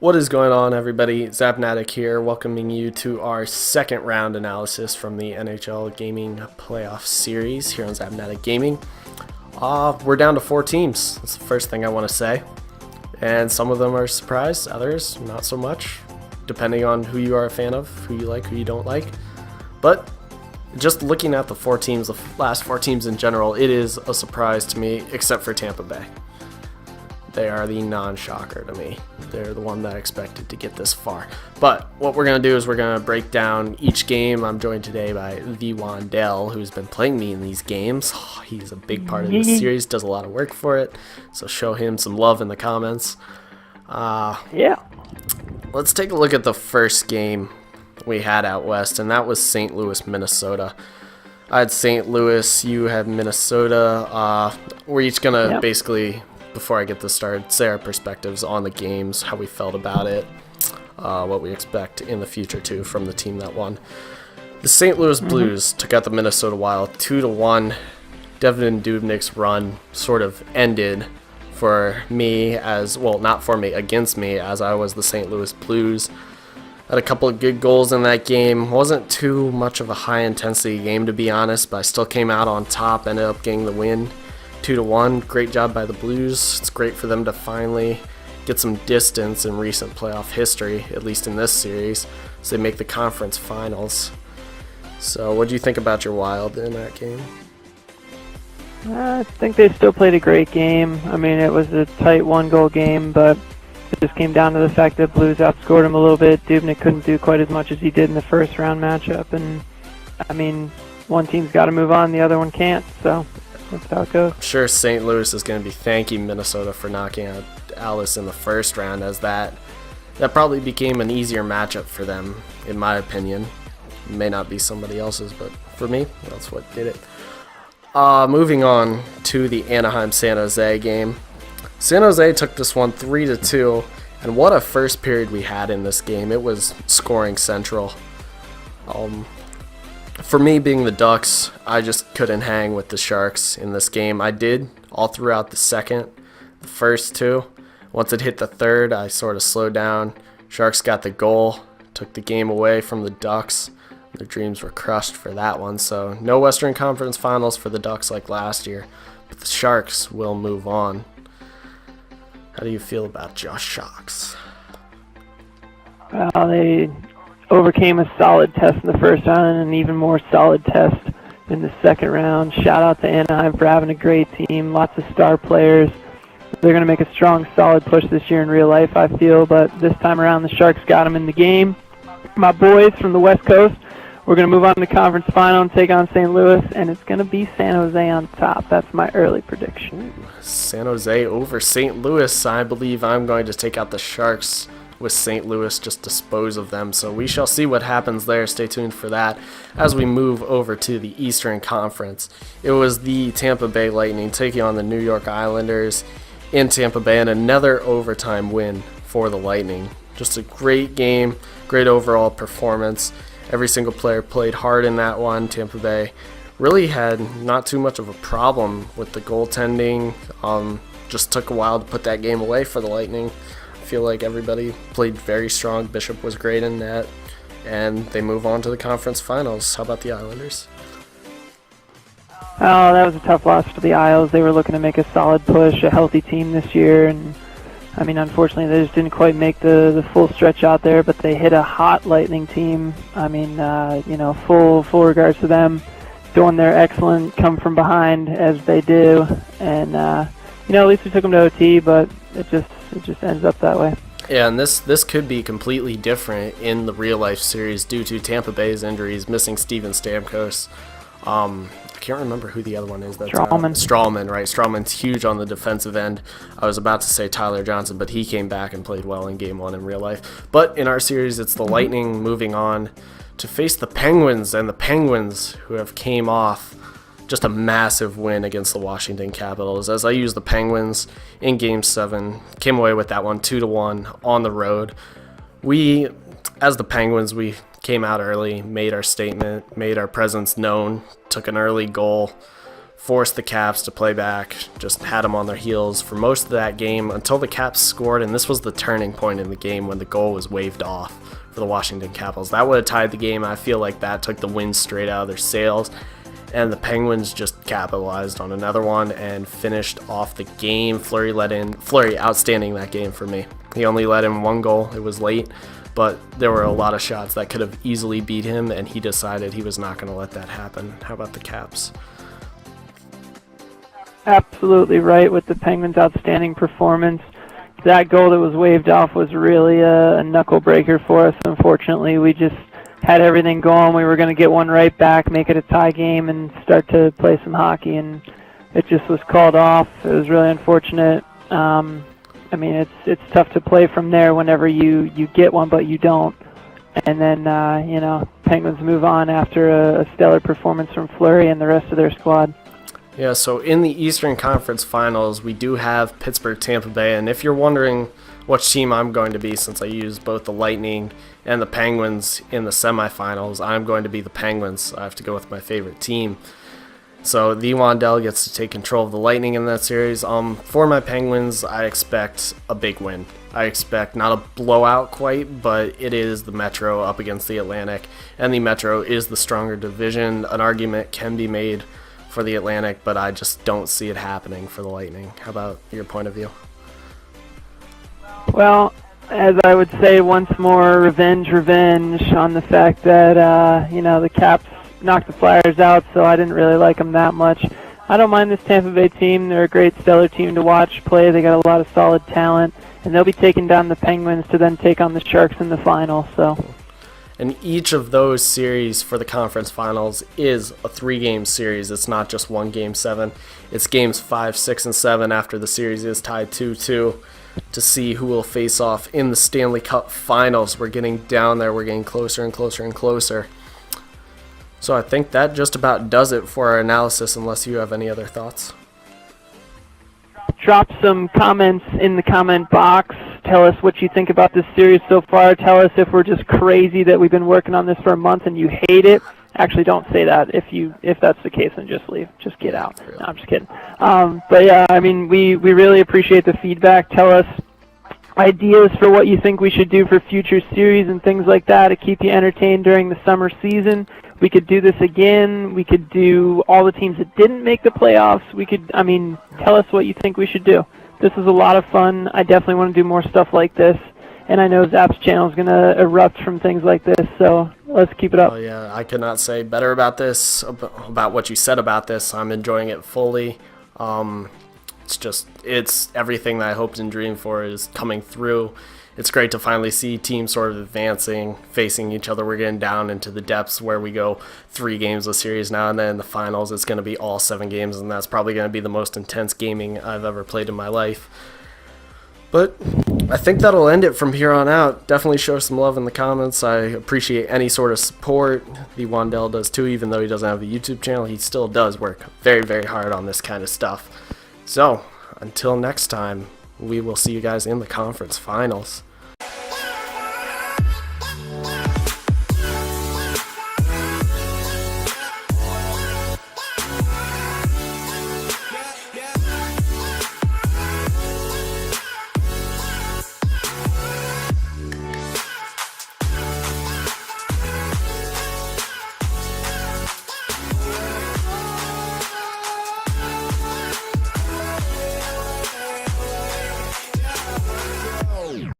What is going on, everybody? Zapnatik here, welcoming you to our second round analysis from the NHL Gaming Playoffs series here on Zapnatik Gaming. We're down to 4 teams. That's the first thing I want to say. And some of them are surprised, others not so much, depending on who you are a fan of, who you like, who you don't like. But just looking at the 4 teams, the last 4 teams in general, it is a surprise to me, except for Tampa Bay. They are the non-shocker to me. They're the one that I expected to get this far. But what we're going to do is we're going to break down each game. I'm joined today by TheeWandell, who's been playing me in these games. He's a big part of this series, does a lot of work for it. So show him some love in the comments. Yeah. Let's take a look at the first game we had out west, and that was St. Louis, Minnesota. I had St. Louis, you had Minnesota. We're each going to basically, before I get this started, say our perspectives on the games, how we felt about it, what we expect in the future too from the team that won. The St. Louis Blues took out the Minnesota Wild 2-1. Devan Dubnyk's run sort of ended for me as, well, not for me, against me, as I was the St. Louis Blues. Had a couple of good goals in that game. Wasn't too much of a high-intensity game, to be honest, but I still came out on top, ended up getting the win. 2-1. Great job by the Blues. It's great for them to finally get some distance in recent playoff history, at least in this series, as they make the conference finals. So what do you think about your Wild in that game? I think they still played a great game. I mean, it was a tight 1-goal game, but it just came down to the fact that Blues outscored them a little bit. Dubnyk couldn't do quite as much as he did in the first round matchup, and I mean, one team's got to move on, the other one can't, so that's how it goes. I'm sure St. Louis is going to be thanking Minnesota for knocking out Alice in the first round, as that probably became an easier matchup for them, in my opinion. It may not be somebody else's, but for me, that's what did it. Moving on to the Anaheim-San Jose game. San Jose took this one 3-2, and what a first period we had in this game. It was scoring central. For me, being the Ducks, I just couldn't hang with the Sharks in this game. I did all throughout the second, the first 2. Once it hit the third, I sort of slowed down. Sharks got the goal, took the game away from the Ducks. Their dreams were crushed for that one, so no Western Conference Finals for the Ducks like last year, but the Sharks will move on. How do you feel about Josh Sharks? Well, they overcame a solid test in the first round and an even more solid test in the second round. Shout out to Anaheim for having a great team, lots of star players. They're going to make a strong, solid push this year in real life, I feel, but this time around the Sharks got them in the game. My boys from the West Coast, we're going to move on to the conference final and take on St. Louis, and it's going to be San Jose on top. That's my early prediction. San Jose over St. Louis. I believe I'm going to take out the Sharks with St. Louis, just dispose of them. So we shall see what happens there. Stay tuned for that as we move over to the Eastern Conference. It was the Tampa Bay Lightning taking on the New York Islanders in Tampa Bay, and another overtime win for the Lightning. Just a great game, great overall performance. Every single player played hard in that one. Tampa Bay really had not too much of a problem with the goaltending. Just took a while to put that game away for the Lightning. I feel like everybody played very strong. Bishop was great in net, and they move on to the conference finals. How about the Islanders? Oh, that was a tough loss for the Isles. They were looking to make a solid push, a healthy team this year, and I mean, unfortunately, they just didn't quite make the full stretch out there, but they hit a hot Lightning team. I mean, full regards to them doing their excellent come from behind as they do, and at least we took them to OT, but it just ends up that way. Yeah, and this could be completely different in the real life series due to Tampa Bay's injuries, missing Steven Stamkos. I can't remember who the other one is. That's Strawman, right? Strawman's huge on the defensive end. I was about to say Tyler Johnson, but he came back and played well in Game 1 in real life. But in our series, it's the Lightning moving on to face the Penguins, and the Penguins, who have came off just a massive win against the Washington Capitals. As I used the Penguins in Game 7, came away with that one 2-1 on the road. We, as the Penguins, we came out early, made our statement, made our presence known, took an early goal forced the Caps to play back, just had them on their heels for most of that game until the Caps scored, and this was the turning point in the game when the goal was waved off for the Washington Capitals. That would have tied the game. I feel like that took the wind straight out of their sails, and the Penguins just capitalized on another one and finished off the game. Fleury outstanding that game for me. He only let in one goal. It was late, but there were a lot of shots that could have easily beat him, and he decided he was not going to let that happen. How about the Caps? Absolutely right with the Penguins' outstanding performance. That goal that was waved off was really a knuckle breaker for us. Unfortunately, we just had everything going. We were going to get one right back, make it a tie game, and start to play some hockey, and it just was called off. It was really unfortunate. I mean, it's tough to play from there whenever you get one, but you don't. And then, Penguins move on after a stellar performance from Fleury and the rest of their squad. Yeah, so in the Eastern Conference Finals, we do have Pittsburgh, Tampa Bay, and if you're wondering which team I'm going to be, since I used both the Lightning and the Penguins in the semifinals, I'm going to be the Penguins. I have to go with my favorite team. So TheeWandell gets to take control of the Lightning in that series. For my Penguins, I expect a big win. I expect not a blowout quite, but it is the Metro up against the Atlantic, and the Metro is the stronger division. An argument can be made for the Atlantic, but I just don't see it happening for the Lightning. How about your point of view? Well, as I would say once more, revenge on the fact that, the Caps knocked the Flyers out, so I didn't really like them that much. I don't mind this Tampa Bay team. They're a great, stellar team to watch play. They got a lot of solid talent, and they'll be taking down the Penguins to then take on the Sharks in the final, so... And each of those series for the conference finals is a 3-game series. It's not just one game 7. It's games 5, 6, and 7 after the series is tied 2-2 to see who will face off in the Stanley Cup finals. We're getting down there. We're getting closer and closer and closer. So I think that just about does it for our analysis, unless you have any other thoughts. Drop some comments in the comment box. Tell us what you think about this series so far. Tell us if we're just crazy that we've been working on this for a month and you hate it. Actually, don't say that. If that's the case, then just leave. Just get out. No, I'm just kidding. But yeah, I mean, we really appreciate the feedback. Tell us ideas for what you think we should do for future series and things like that to keep you entertained during the summer season. We could do this again. We could do all the teams that didn't make the playoffs. Tell us what you think we should do. This is a lot of fun. I definitely want to do more stuff like this. And I know Zap's channel is going to erupt from things like this, so let's keep it up. Oh, yeah, I could not say better about this, about what you said about this. I'm enjoying it fully. It's everything that I hoped and dreamed for is coming through. It's great to finally see teams sort of advancing, facing each other. We're getting down into the depths where we go 3 games a series now, and then in the finals it's going to be all 7 games, and that's probably going to be the most intense gaming I've ever played in my life. But I think that'll end it from here on out. Definitely show some love in the comments. I appreciate any sort of support. TheeWandell does too, even though he doesn't have a YouTube channel. He still does work very, very hard on this kind of stuff. So, until next time, we will see you guys in the conference finals.